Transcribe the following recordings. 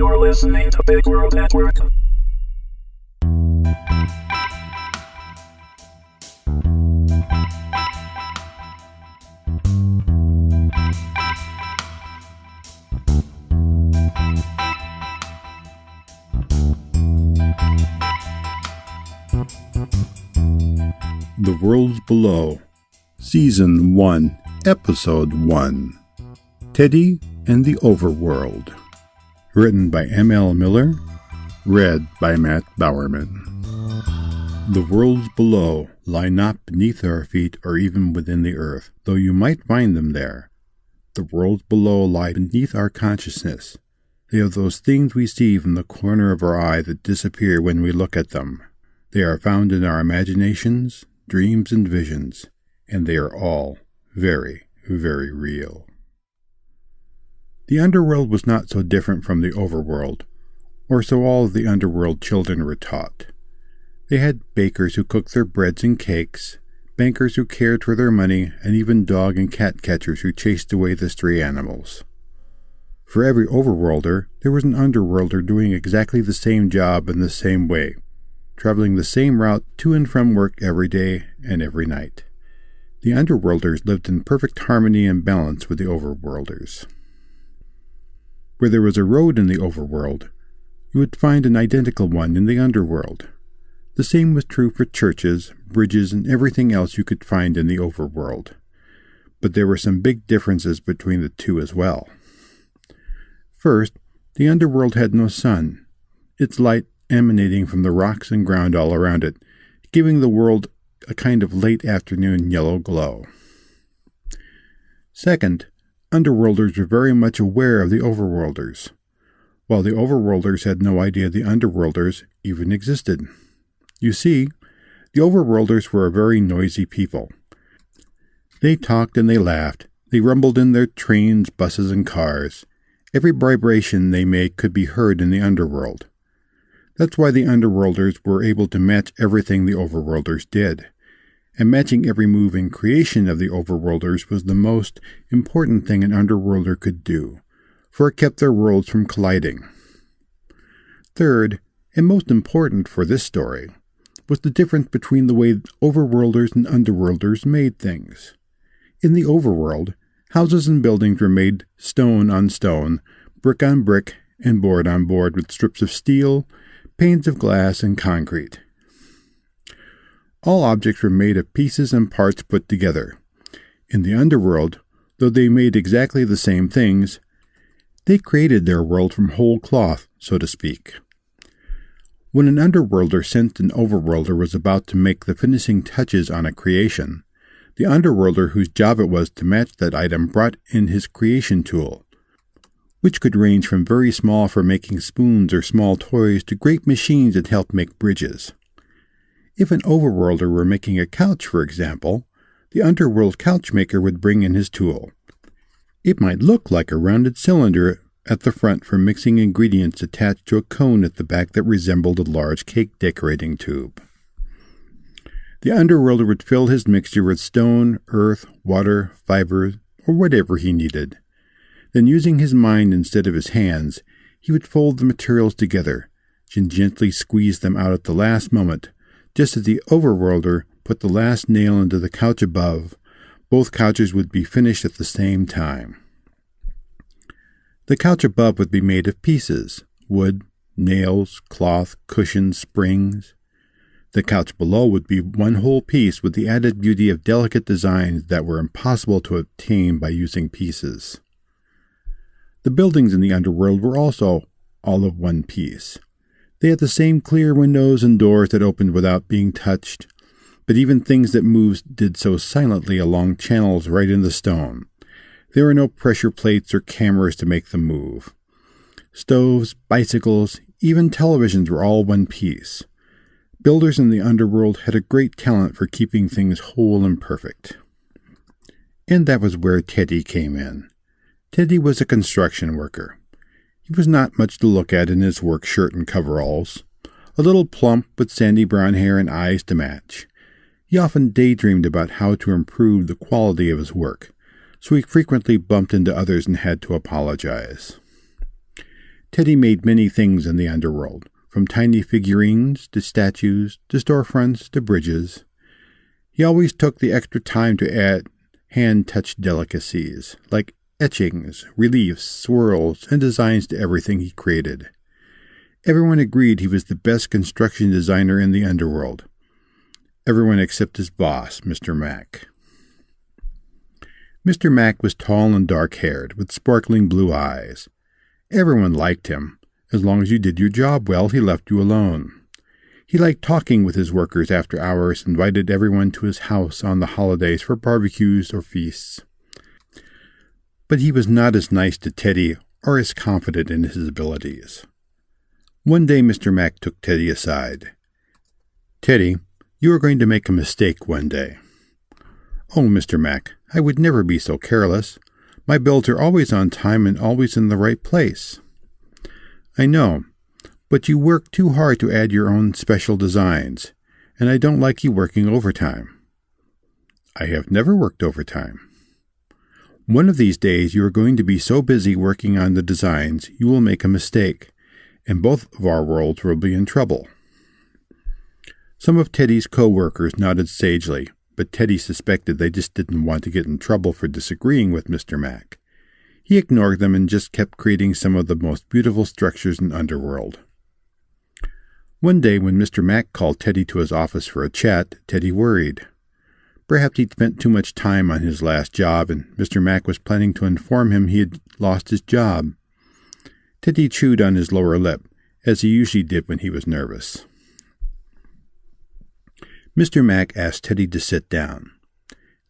You're listening to Big World Network. The Worlds Below, Season 1, Episode 1, Teddy and the Overworld. Written by M.L. Miller, read by Matt Bowerman. The worlds below lie not beneath our feet or even within the earth, though you might find them there. The worlds below lie beneath our consciousness. They are those things we see from the corner of our eye that disappear when we look at them. They are found in our imaginations, dreams, and visions, and they are all very, very real. The underworld was not so different from the overworld, or so all of the underworld children were taught. They had bakers who cooked their breads and cakes, bankers who cared for their money, and even dog and cat catchers who chased away the stray animals. For every overworlder, there was an underworlder doing exactly the same job in the same way, traveling the same route to and from work every day and every night. The underworlders lived in perfect harmony and balance with the overworlders. Where there was a road in the overworld, you would find an identical one in the underworld. The same was true for churches, bridges, and everything else you could find in the overworld. But there were some big differences between the two as well. First, the underworld had no sun, its light emanating from the rocks and ground all around it, giving the world a kind of late afternoon yellow glow. Second, underworlders were very much aware of the overworlders, while the overworlders had no idea the underworlders even existed. You see, the overworlders were a very noisy people. They talked and they laughed, they rumbled in their trains, buses, and cars. Every vibration they made could be heard in the underworld. That's why the underworlders were able to match everything the overworlders did. And matching every move and creation of the overworlders was the most important thing an underworlder could do, for it kept their worlds from colliding. Third, and most important for this story, was the difference between the way overworlders and underworlders made things. In the overworld, houses and buildings were made stone on stone, brick on brick, and board on board with strips of steel, panes of glass, and concrete. All objects were made of pieces and parts put together. In the underworld, though they made exactly the same things, they created their world from whole cloth, so to speak. When an underworlder sensed an overworlder was about to make the finishing touches on a creation, the underworlder whose job it was to match that item brought in his creation tool, which could range from very small for making spoons or small toys to great machines that helped make bridges. If an overworlder were making a couch, for example, the underworld couch maker would bring in his tool. It might look like a rounded cylinder at the front for mixing ingredients attached to a cone at the back that resembled a large cake decorating tube. The underworlder would fill his mixture with stone, earth, water, fibers, or whatever he needed. Then, using his mind instead of his hands, he would fold the materials together and gently squeeze them out at the last moment. Just as the overworlder put the last nail into the couch above, both couches would be finished at the same time. The couch above would be made of pieces: wood, nails, cloth, cushions, springs. The couch below would be one whole piece with the added beauty of delicate designs that were impossible to obtain by using pieces. The buildings in the underworld were also all of one piece. They had the same clear windows and doors that opened without being touched, but even things that moved did so silently along channels right in the stone. There were no pressure plates or cameras to make them move. Stoves, bicycles, even televisions were all one piece. Builders in the underworld had a great talent for keeping things whole and perfect. And that was where Teddy came in. Teddy was a construction worker. He was not much to look at in his work shirt and coveralls, a little plump with sandy brown hair and eyes to match. He often daydreamed about how to improve the quality of his work, so he frequently bumped into others and had to apologize. Teddy made many things in the underworld, from tiny figurines to statues to storefronts to bridges. He always took the extra time to add hand-touched delicacies, like etchings, reliefs, swirls, and designs to everything he created. Everyone agreed he was the best construction designer in the underworld. Everyone except his boss, Mr. Mack. Mr. Mack was tall and dark-haired, with sparkling blue eyes. Everyone liked him. As long as you did your job well, he left you alone. He liked talking with his workers after hours and invited everyone to his house on the holidays for barbecues or feasts. But he was not as nice to Teddy or as confident in his abilities. One day Mr. Mack took Teddy aside. "Teddy, you are going to make a mistake one day." "Oh, Mr. Mack, I would never be so careless. My builds are always on time and always in the right place." "I know, but you work too hard to add your own special designs, and I don't like you working overtime." "I have never worked overtime." "One of these days you are going to be so busy working on the designs you will make a mistake, and both of our worlds will be in trouble." Some of Teddy's co-workers nodded sagely, but Teddy suspected they just didn't want to get in trouble for disagreeing with Mr. Mack. He ignored them and just kept creating some of the most beautiful structures in Underworld. One day when Mr. Mack called Teddy to his office for a chat, Teddy worried. Perhaps he'd spent too much time on his last job, and Mr. Mack was planning to inform him he had lost his job. Teddy chewed on his lower lip, as he usually did when he was nervous. Mr. Mack asked Teddy to sit down.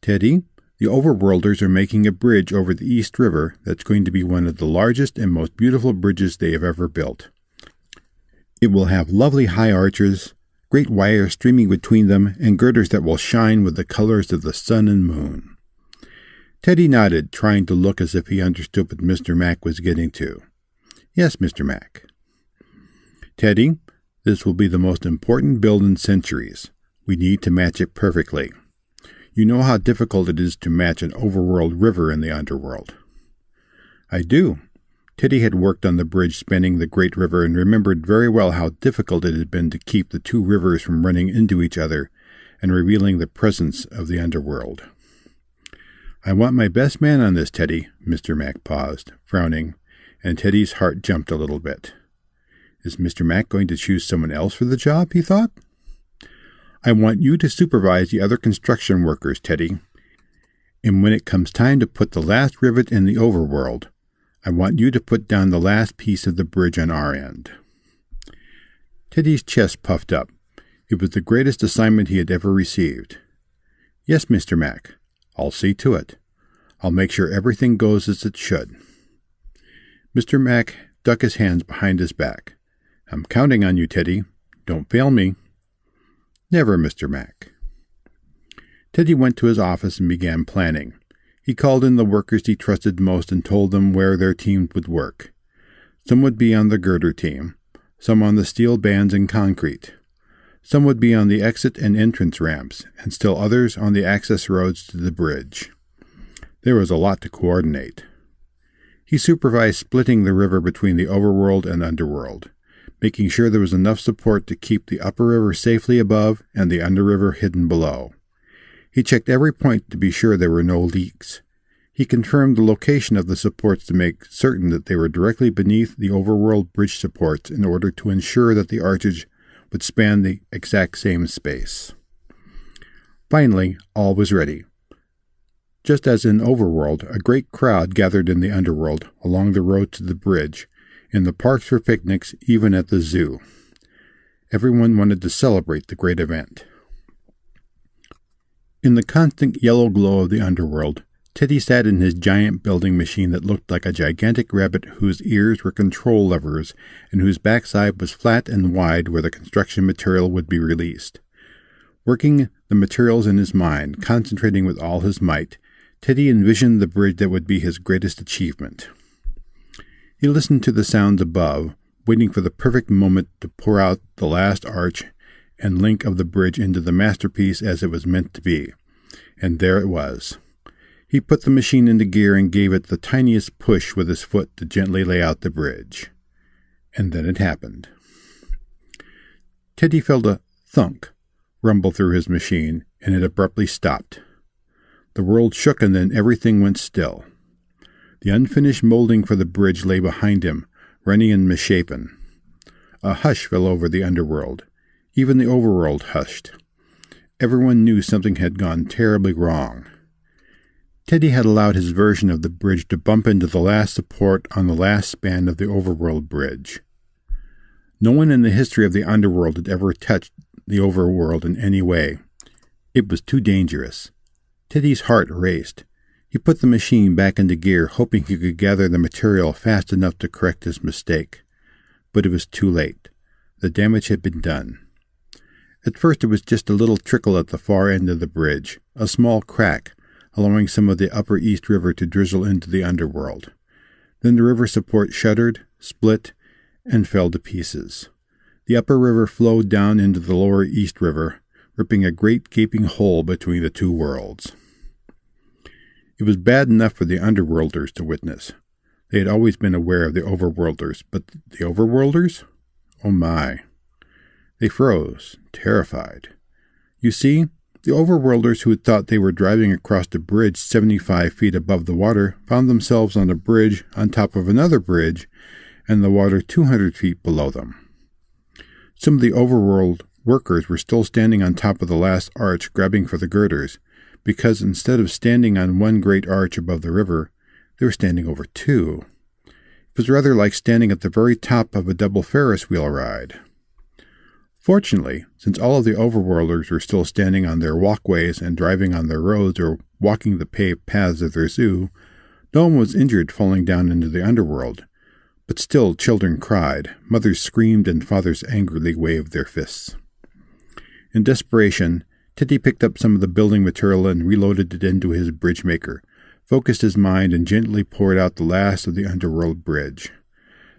"Teddy, the Overworlders are making a bridge over the East River that's going to be one of the largest and most beautiful bridges they have ever built. It will have lovely high arches, great wires streaming between them, and girders that will shine with the colors of the sun and moon." Teddy nodded, trying to look as if he understood what Mr. Mack was getting to. "Yes, Mr. Mack." "Teddy, this will be the most important build in centuries. We need to match it perfectly. You know how difficult it is to match an overworld river in the underworld." "I do." Teddy had worked on the bridge spanning the Great River and remembered very well how difficult it had been to keep the two rivers from running into each other and revealing the presence of the underworld. "I want my best man on this, Teddy." Mr. Mack paused, frowning, and Teddy's heart jumped a little bit. Is Mr. Mack going to choose someone else for the job, he thought? "I want you to supervise the other construction workers, Teddy. And when it comes time to put the last rivet in the overworld, I want you to put down the last piece of the bridge on our end." Teddy's chest puffed up. It was the greatest assignment he had ever received. "Yes, Mr. Mack. I'll see to it. I'll make sure everything goes as it should." Mr. Mack ducked his hands behind his back. "I'm counting on you, Teddy. Don't fail me." "Never, Mr. Mack." Teddy went to his office and began planning. He called in the workers he trusted most and told them where their teams would work. Some would be on the girder team, some on the steel bands and concrete. Some would be on the exit and entrance ramps, and still others on the access roads to the bridge. There was a lot to coordinate. He supervised splitting the river between the overworld and underworld, making sure there was enough support to keep the upper river safely above and the underriver hidden below. He checked every point to be sure there were no leaks. He confirmed the location of the supports to make certain that they were directly beneath the overworld bridge supports in order to ensure that the arches would span the exact same space. Finally, all was ready. Just as in Overworld, a great crowd gathered in the underworld along the road to the bridge, in the parks for picnics, even at the zoo. Everyone wanted to celebrate the great event. In the constant yellow glow of the underworld, Teddy sat in his giant building machine that looked like a gigantic rabbit whose ears were control levers and whose backside was flat and wide where the construction material would be released. Working the materials in his mind, concentrating with all his might, Teddy envisioned the bridge that would be his greatest achievement. He listened to the sounds above, waiting for the perfect moment to pour out the last arch and link of the bridge into the masterpiece as it was meant to be. And there it was. He put the machine into gear and gave it the tiniest push with his foot to gently lay out the bridge. And then it happened. Teddy felt a thunk rumble through his machine, and it abruptly stopped. The world shook, and then everything went still. The unfinished molding for the bridge lay behind him, running and misshapen. A hush fell over the underworld. Even the overworld hushed. Everyone knew something had gone terribly wrong. Teddy had allowed his version of the bridge to bump into the last support on the last span of the overworld bridge. No one in the history of the underworld had ever touched the overworld in any way. It was too dangerous. Teddy's heart raced. He put the machine back into gear, hoping he could gather the material fast enough to correct his mistake. But it was too late. The damage had been done. At first it was just a little trickle at the far end of the bridge, a small crack, allowing some of the upper East River to drizzle into the underworld. Then the river support shuddered, split, and fell to pieces. The upper river flowed down into the lower East River, ripping a great gaping hole between the two worlds. It was bad enough for the underworlders to witness. They had always been aware of the overworlders, but the overworlders? Oh my. They froze, terrified. You see, the overworlders who had thought they were driving across a bridge 75 feet above the water found themselves on a bridge on top of another bridge, and the water 200 feet below them. Some of the overworld workers were still standing on top of the last arch grabbing for the girders, because instead of standing on one great arch above the river, they were standing over two. It was rather like standing at the very top of a double Ferris wheel ride. Fortunately, since all of the overworlders were still standing on their walkways and driving on their roads or walking the paved paths of their zoo, no one was injured falling down into the underworld. But still children cried, mothers screamed, and fathers angrily waved their fists. In desperation, Teddy picked up some of the building material and reloaded it into his bridge maker, focused his mind, and gently poured out the last of the underworld bridge.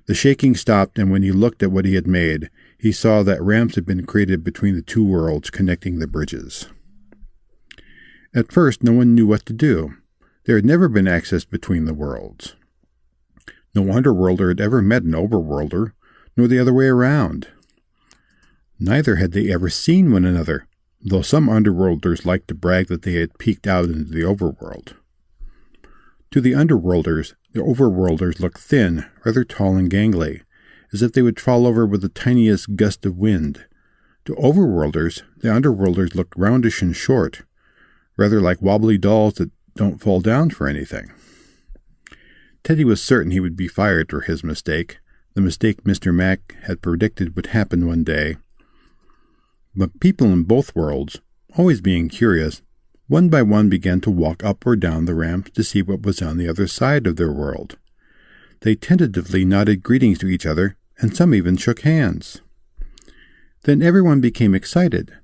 The shaking stopped, and when he looked at what he had made, he saw that ramps had been created between the two worlds connecting the bridges. At first, no one knew what to do. There had never been access between the worlds. No underworlder had ever met an overworlder, nor the other way around. Neither had they ever seen one another, though some underworlders liked to brag that they had peeked out into the overworld. To the underworlders, the overworlders looked thin, rather tall and gangly, as if they would fall over with the tiniest gust of wind. To overworlders, the underworlders looked roundish and short, rather like wobbly dolls that don't fall down for anything. Teddy was certain he would be fired for his mistake, the mistake Mr. Mack had predicted would happen one day. But people in both worlds, always being curious, one by one began to walk up or down the ramps to see what was on the other side of their world. They tentatively nodded greetings to each other, and some even shook hands. Then everyone became excited.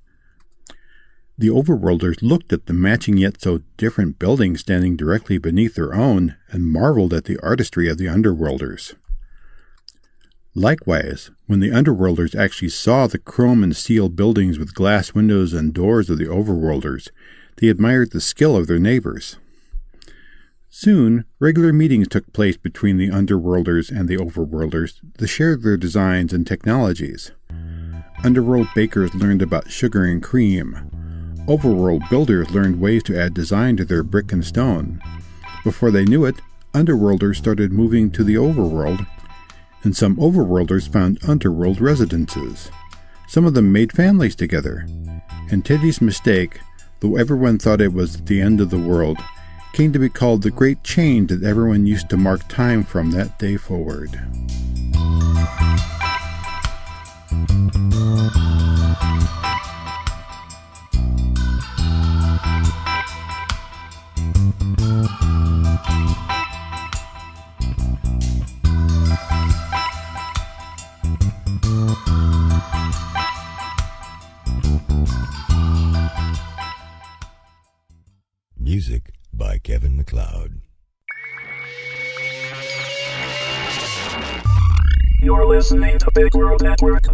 The overworlders looked at the matching yet so different buildings standing directly beneath their own and marveled at the artistry of the underworlders. Likewise, when the underworlders actually saw the chrome and steel buildings with glass windows and doors of the overworlders, they admired the skill of their neighbors. Soon, regular meetings took place between the underworlders and the overworlders to share their designs and technologies. Underworld bakers learned about sugar and cream. Overworld builders learned ways to add design to their brick and stone. Before they knew it, underworlders started moving to the overworld, and some overworlders found underworld residences. Some of them made families together. And Teddy's mistake, though everyone thought it was the end of the world, came to be called the Great Change that everyone used to mark time from that day forward. Music by Kevin MacLeod. You're listening to Big World Network.